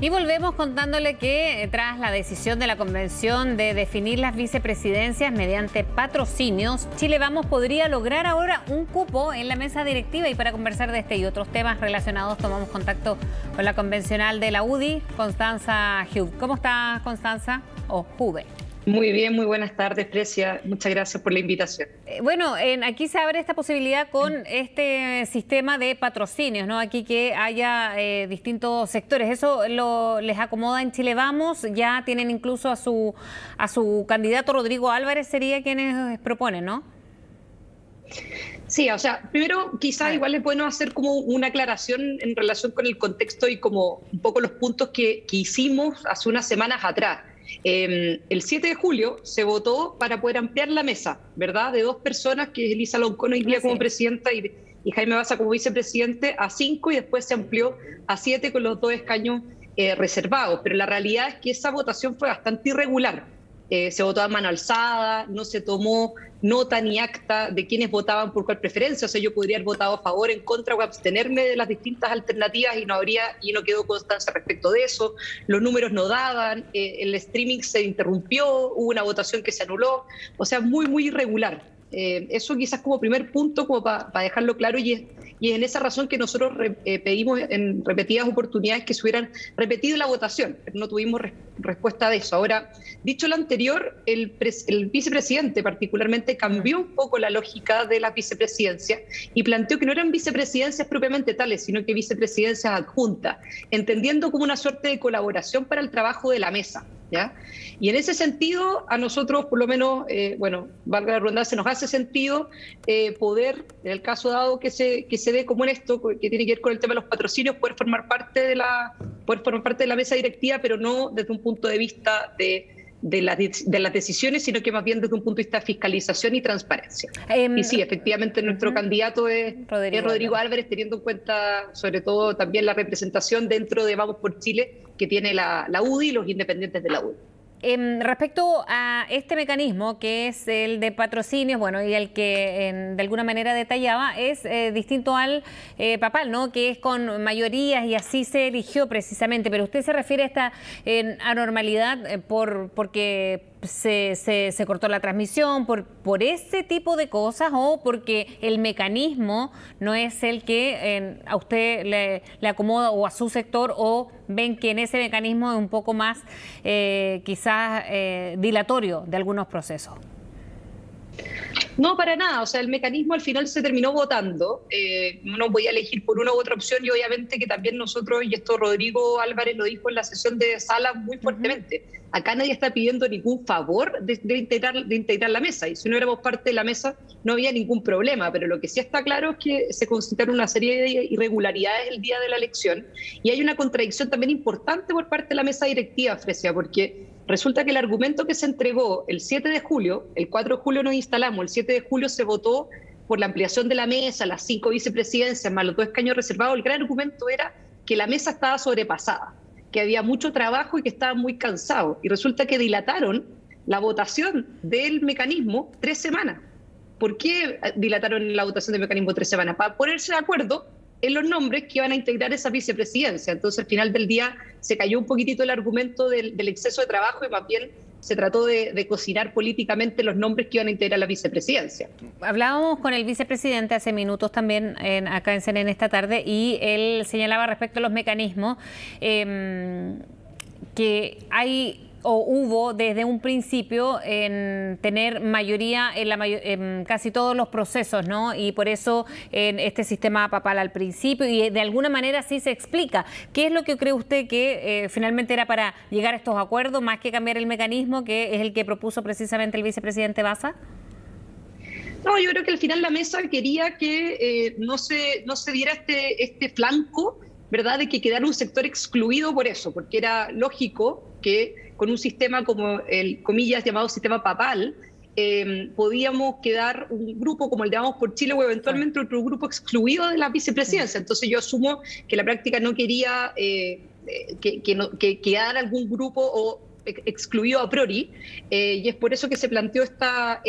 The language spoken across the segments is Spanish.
Y volvemos contándole que tras la decisión de la Convención de definir las vicepresidencias mediante patrocinios, Chile Vamos podría lograr ahora un cupo en la mesa directiva. Y para conversar de este y otros temas relacionados tomamos contacto con la convencional de la UDI, Constanza Hube. ¿Cómo está, Constanza? O Hube. Muy bien, muy buenas tardes, Precia. Muchas gracias por la invitación. Bueno, aquí se abre esta posibilidad con este sistema de patrocinios, ¿no? Aquí que haya distintos sectores. ¿Eso les acomoda en Chile Vamos? Ya tienen incluso a su candidato Rodrigo Álvarez, sería quienes proponen, ¿no? Sí, o sea, primero quizás igual es bueno hacer como una aclaración en relación con el contexto y como un poco los puntos que hicimos hace unas semanas atrás. El 7 de julio se votó para poder ampliar la mesa, ¿verdad? De 2 personas, que es Elisa Loncón hoy día como presidenta y Jaime Baza como vicepresidente, a 5, y después se amplió a 7 con los 2 escaños reservados. Pero la realidad es que esa votación fue bastante irregular. Se votó a mano alzada, no se tomó nota ni acta de quienes votaban por cuál preferencia. O sea, yo podría haber votado a favor, en contra o abstenerme de las distintas alternativas y no quedó constancia respecto de eso. Los números no daban, el streaming se interrumpió, hubo una votación que se anuló. O sea, muy, muy irregular. Eso quizás como primer punto, como para dejarlo claro, y es en esa razón que nosotros pedimos en repetidas oportunidades que se hubieran repetido la votación, pero no tuvimos respuesta de eso. Ahora, dicho lo anterior, el vicepresidente particularmente cambió un poco la lógica de las vicepresidencias y planteó que no eran vicepresidencias propiamente tales, sino que vicepresidencias adjuntas, entendiendo como una suerte de colaboración para el trabajo de la mesa, ¿ya? Y en ese sentido, a nosotros, por lo menos, valga la redundancia, nos hace sentido poder, en el caso dado que se dé como en esto, que tiene que ver con el tema de los patrocinios, poder formar parte de la mesa directiva, pero no desde un punto de vista de las decisiones, sino que más bien desde un punto de vista de fiscalización y transparencia. Y sí, efectivamente nuestro candidato es Rodrigo Álvarez, teniendo en cuenta sobre todo también la representación dentro de Vamos por Chile que tiene la UDI y los independientes de la UDI. Respecto a este mecanismo, que es el de patrocinios, bueno, y el que de alguna manera detallaba, es distinto al papal, ¿no? Que es con mayorías y así se eligió precisamente. Pero usted se refiere a esta anormalidad porque se cortó la transmisión, por ese tipo de cosas, o porque el mecanismo no es el que a usted le acomoda, o a su sector, o ven que en ese mecanismo es un poco más quizás dilatorio de algunos procesos. No, para nada. O sea, el mecanismo al final se terminó votando. No voy a elegir por una u otra opción, y obviamente que también nosotros, y esto Rodrigo Álvarez lo dijo en la sesión de sala muy fuertemente, acá nadie está pidiendo ningún favor de integrar la mesa, y si no éramos parte de la mesa no había ningún problema, pero lo que sí está claro es que se constituyeron una serie de irregularidades el día de la elección, y hay una contradicción también importante por parte de la mesa directiva, Fresia, porque resulta que el argumento que se entregó el 7 de julio, el 4 de julio nos instalamos, el 7 de julio se votó por la ampliación de la mesa, las 5 vicepresidencias más los 2 escaños reservados. El gran argumento era que la mesa estaba sobrepasada, que había mucho trabajo y que estaban muy cansados. Y resulta que dilataron la votación del mecanismo 3 semanas. ¿Por qué dilataron la votación del mecanismo 3 semanas? Para ponerse de acuerdo en los nombres que iban a integrar esa vicepresidencia. Entonces, al final del día, se cayó un poquitito el argumento del exceso de trabajo, y más bien se trató de cocinar políticamente los nombres que iban a integrar la vicepresidencia. Hablábamos con el vicepresidente hace minutos también acá en CNN esta tarde, y él señalaba respecto a los mecanismos que hay o hubo desde un principio en tener mayoría en casi todos los procesos, ¿no? Y por eso en este sistema papal al principio, y de alguna manera sí se explica. ¿Qué es lo que cree usted que finalmente era para llegar a estos acuerdos, más que cambiar el mecanismo, que es el que propuso precisamente el vicepresidente Baza? No, yo creo que al final la mesa quería que no se diera este flanco, ¿verdad?, de que quedara un sector excluido por eso, porque era lógico que con un sistema como el, comillas, llamado sistema papal, podíamos quedar un grupo como el de Vamos por Chile, o eventualmente otro grupo excluido de la vicepresidencia. Entonces yo asumo que la práctica no quería que quedara algún grupo o excluido a priori, y es por eso que se planteó esta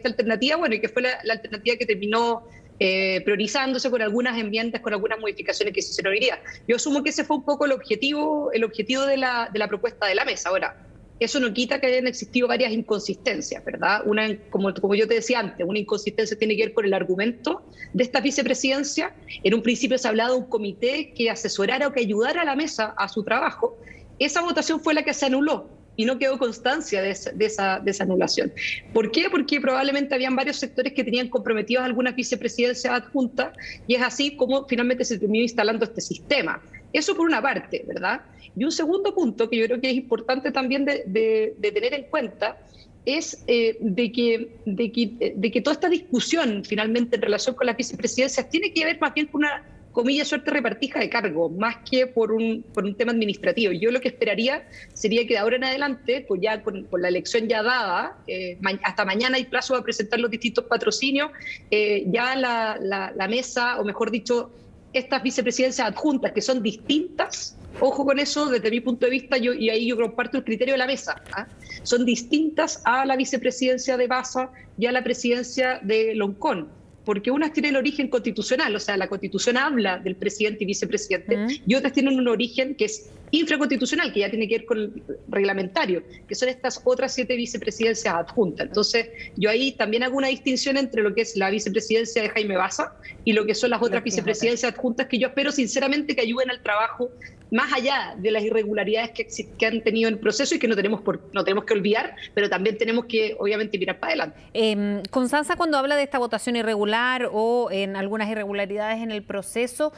alternativa, bueno, y que fue la alternativa que terminó priorizándose con algunas enmiendas, con algunas modificaciones que se hicieron hoy día. Yo asumo que ese fue un poco el objetivo de la propuesta de la mesa. Ahora, eso no quita que hayan existido varias inconsistencias, ¿verdad? Una, como yo te decía antes, una inconsistencia tiene que ver con el argumento de esta vicepresidencia. En un principio se ha hablado de un comité que asesorara o que ayudara a la mesa a su trabajo. Esa votación fue la que se anuló y no quedó constancia de esa anulación. ¿Por qué? Porque probablemente habían varios sectores que tenían comprometidos algunas vicepresidencias adjuntas y es así como finalmente se terminó instalando este sistema. Eso por una parte, ¿verdad? Y un segundo punto que yo creo que es importante también de tener en cuenta es de que toda esta discusión finalmente en relación con las vicepresidencias tiene que ver más bien con una, comillas, suerte repartija de cargo, más que por un tema administrativo. Yo lo que esperaría sería que de ahora en adelante, pues ya con la elección ya dada, hasta mañana hay plazo para presentar los distintos patrocinios, ya la mesa, o mejor dicho, estas vicepresidencias adjuntas que son distintas, ojo con eso, desde mi punto de vista, y ahí yo comparto el criterio de la mesa, son distintas a la vicepresidencia de Baza y a la presidencia de Loncón, porque unas tienen origen constitucional, o sea, la Constitución habla del presidente y vicepresidente, y otras tienen un origen que es infraconstitucional, que ya tiene que ver con el reglamentario, que son estas otras 7 vicepresidencias adjuntas. Entonces, yo ahí también hago una distinción entre lo que es la vicepresidencia de Jaime Baza y lo que son las otras vicepresidencias adjuntas, que yo espero sinceramente que ayuden al trabajo más allá de las irregularidades que han tenido en el proceso y que no tenemos que olvidar, pero también tenemos que, obviamente, mirar para adelante. Constanza, cuando habla de esta votación irregular o en algunas irregularidades en el proceso,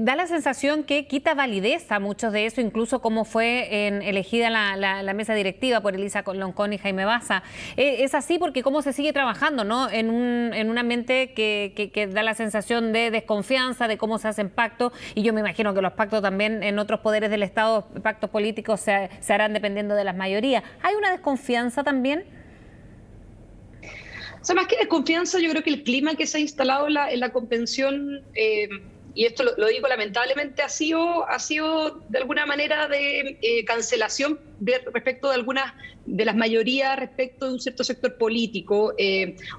da la sensación que quita validez a muchos de eso, incluso cómo fue elegida la mesa directiva por Elisa Loncón y Jaime Baza. Es así porque cómo se sigue trabajando, ¿no? En un ambiente que da la sensación de desconfianza, de cómo se hacen pactos, y yo me imagino que los pactos también en otros poderes del Estado, pactos políticos se harán dependiendo de las mayorías. ¿Hay una desconfianza también? O sea, más que desconfianza, yo creo que el clima que se ha instalado en la convención, y esto lo digo lamentablemente, ha sido de alguna manera de cancelación respecto de algunas de las mayorías respecto de un cierto sector político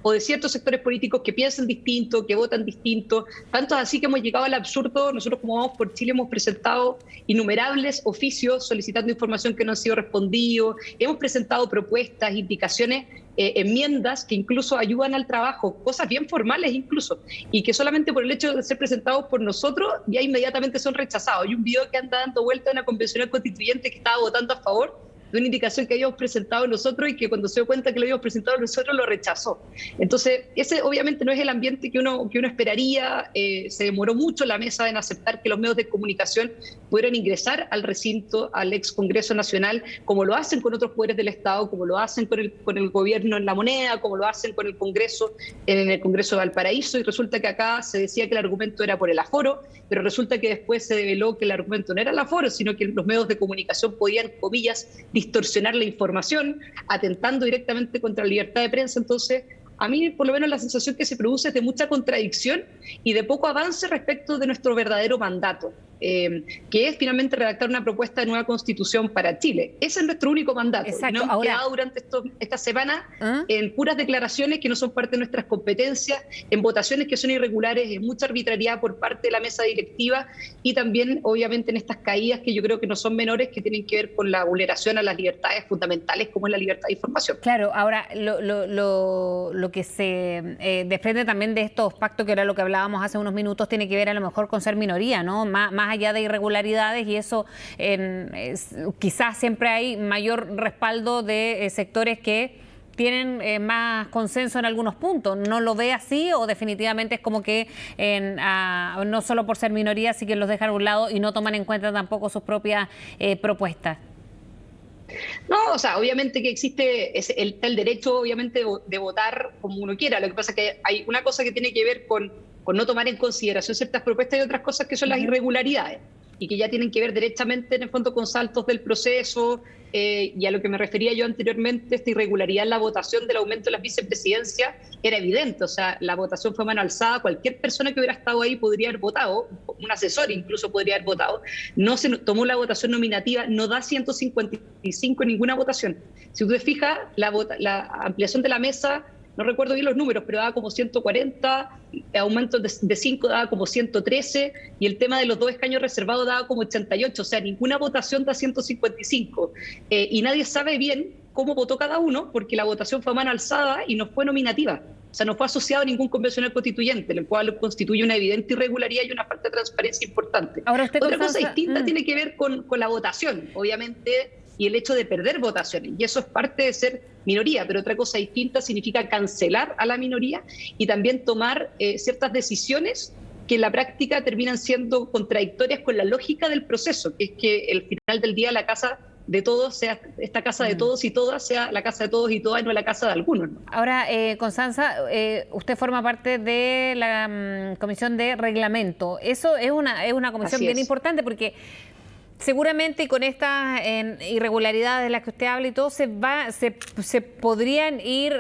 o de ciertos sectores políticos que piensan distinto, que votan distinto. Tanto así que hemos llegado al absurdo. Nosotros, como Vamos por Chile, hemos presentado innumerables oficios solicitando información que no han sido respondidos. Hemos presentado propuestas, indicaciones, enmiendas que incluso ayudan al trabajo, cosas bien formales incluso, y que solamente por el hecho de ser presentados por nosotros ya inmediatamente son rechazados. Hay un video que anda dando vuelta en una convencional constituyente que estaba votando a favor de una indicación que habíamos presentado nosotros y que cuando se dio cuenta que lo habíamos presentado nosotros lo rechazó. Entonces, ese obviamente no es el ambiente que uno esperaría. Se demoró mucho la mesa en aceptar que los medios de comunicación pudieran ingresar al recinto, al ex Congreso Nacional, como lo hacen con otros poderes del Estado, como lo hacen con el gobierno en La Moneda, como lo hacen con el Congreso en el Congreso de Valparaíso, y resulta que acá se decía que el argumento era por el aforo, pero resulta que después se develó que el argumento no era el aforo, sino que los medios de comunicación podían, comillas, distorsionar la información, atentando directamente contra la libertad de prensa. Entonces, a mí por lo menos la sensación que se produce es de mucha contradicción y de poco avance respecto de nuestro verdadero mandato, que es finalmente redactar una propuesta de nueva constitución para Chile. Ese es nuestro único mandato. Exacto. Nos hemos quedado durante esta semana en puras declaraciones que no son parte de nuestras competencias, en votaciones que son irregulares, en mucha arbitrariedad por parte de la mesa directiva y también, obviamente, en estas caídas que yo creo que no son menores, que tienen que ver con la vulneración a las libertades fundamentales como es la libertad de información. Claro, ahora lo que se desprende también de estos pactos, que era lo que hablábamos hace unos minutos, tiene que ver a lo mejor con ser minoría, ¿no? Más allá de irregularidades, y eso quizás siempre hay mayor respaldo de sectores que tienen más consenso en algunos puntos. ¿No lo ve así o definitivamente es como que no solo por ser minoría sí que los dejan a un lado y no toman en cuenta tampoco sus propias propuestas? No, o sea, obviamente que existe el derecho, obviamente, de votar como uno quiera. Lo que pasa es que hay una cosa que tiene que ver con no tomar en consideración ciertas propuestas y otras cosas que son las irregularidades y que ya tienen que ver directamente, en el fondo, con saltos del proceso. Y a lo que me refería yo anteriormente, esta irregularidad en la votación del aumento de las vicepresidencias era evidente. O sea, la votación fue a mano alzada, cualquier persona que hubiera estado ahí podría haber votado, un asesor incluso podría haber votado. No se tomó la votación nominativa, no da 155 en ninguna votación. Si tú te fijas, la ampliación de la mesa no recuerdo bien los números, pero daba como 140, aumentos de 5 daba como 113, y el tema de los 2 escaños reservados daba como 88, o sea, ninguna votación da 155. Y nadie sabe bien cómo votó cada uno, porque la votación fue a mano alzada y no fue nominativa. O sea, no fue asociado a ningún convencional constituyente, lo cual constituye una evidente irregularidad y una falta de transparencia importante. Ahora usted, otra cosa distinta tiene que ver con la votación, obviamente, y el hecho de perder votaciones, y eso es parte de ser minoría, pero otra cosa distinta significa cancelar a la minoría y también tomar ciertas decisiones que en la práctica terminan siendo contradictorias con la lógica del proceso, que es que el final del día la casa de todos sea esta casa de todos y todas, sea la casa de todos y todas y no la casa de algunos, ¿no? Ahora, Constanza, usted forma parte de la Comisión de Reglamento. Eso es una comisión bien importante porque seguramente con estas irregularidades de las que usted habla y todo, se podrían ir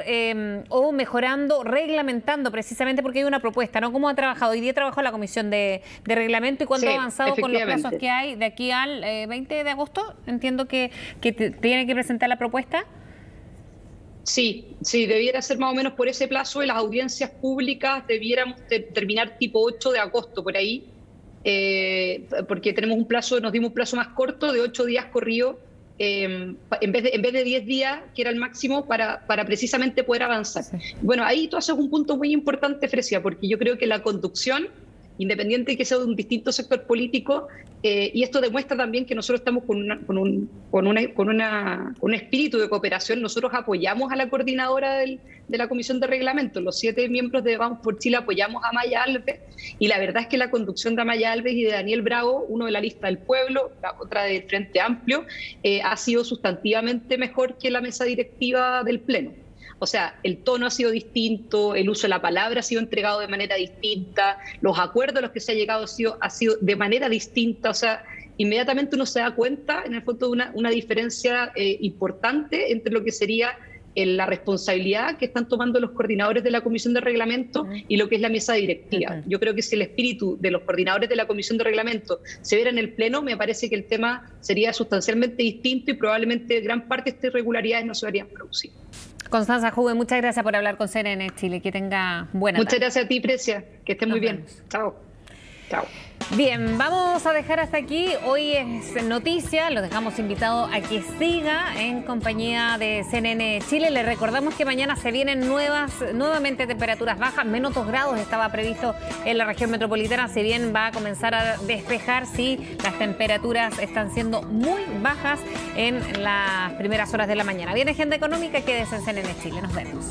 o mejorando, reglamentando, precisamente porque hay una propuesta, ¿no? ¿Cómo ha trabajado? Hoy día trabajó la Comisión de Reglamento y cuánto ha avanzado con los plazos que hay de aquí al 20 de agosto. Entiendo que tiene que presentar la propuesta. Sí, debiera ser más o menos por ese plazo, y las audiencias públicas debiéramos terminar tipo 8 de agosto, por ahí. Porque tenemos nos dimos un plazo más corto de 8 días corrido, en vez de 10 días, que era el máximo, para precisamente poder avanzar. Sí. Bueno, ahí tú haces un punto muy importante, Fresia, porque yo creo que la conducción, independiente de que sea de un distinto sector político, y esto demuestra también que nosotros estamos con un espíritu de cooperación. Nosotros apoyamos a la coordinadora de la Comisión de Reglamento, los 7 miembros de Vamos por Chile apoyamos a Amaya Alves, y la verdad es que la conducción de Amaya Alves y de Daniel Bravo, uno de la lista del pueblo, la otra del Frente Amplio, ha sido sustantivamente mejor que la mesa directiva del Pleno. O sea, el tono ha sido distinto, el uso de la palabra ha sido entregado de manera distinta, los acuerdos a los que se ha llegado ha sido de manera distinta. O sea, inmediatamente uno se da cuenta, en el fondo, de una diferencia importante entre lo que sería la responsabilidad que están tomando los coordinadores de la Comisión de Reglamento y lo que es la mesa directiva. Yo creo que si el espíritu de los coordinadores de la Comisión de Reglamento se viera en el Pleno, me parece que el tema sería sustancialmente distinto y probablemente gran parte de estas irregularidades no se habrían producido. Constanza Juve, muchas gracias por hablar con CNN Chile. Que tenga buena tarde. Muchas gracias a ti, Precia. Que estés muy bien. Chao. Chao. Bien, vamos a dejar hasta aquí. Hoy es noticia, los dejamos invitados a que siga en compañía de CNN Chile. Les recordamos que mañana se vienen nuevamente temperaturas bajas, menos 2 grados estaba previsto en la región metropolitana, si bien va a comenzar a despejar, sí, las temperaturas están siendo muy bajas en las primeras horas de la mañana. Viene Agenda Económica, quédese en CNN Chile, nos vemos.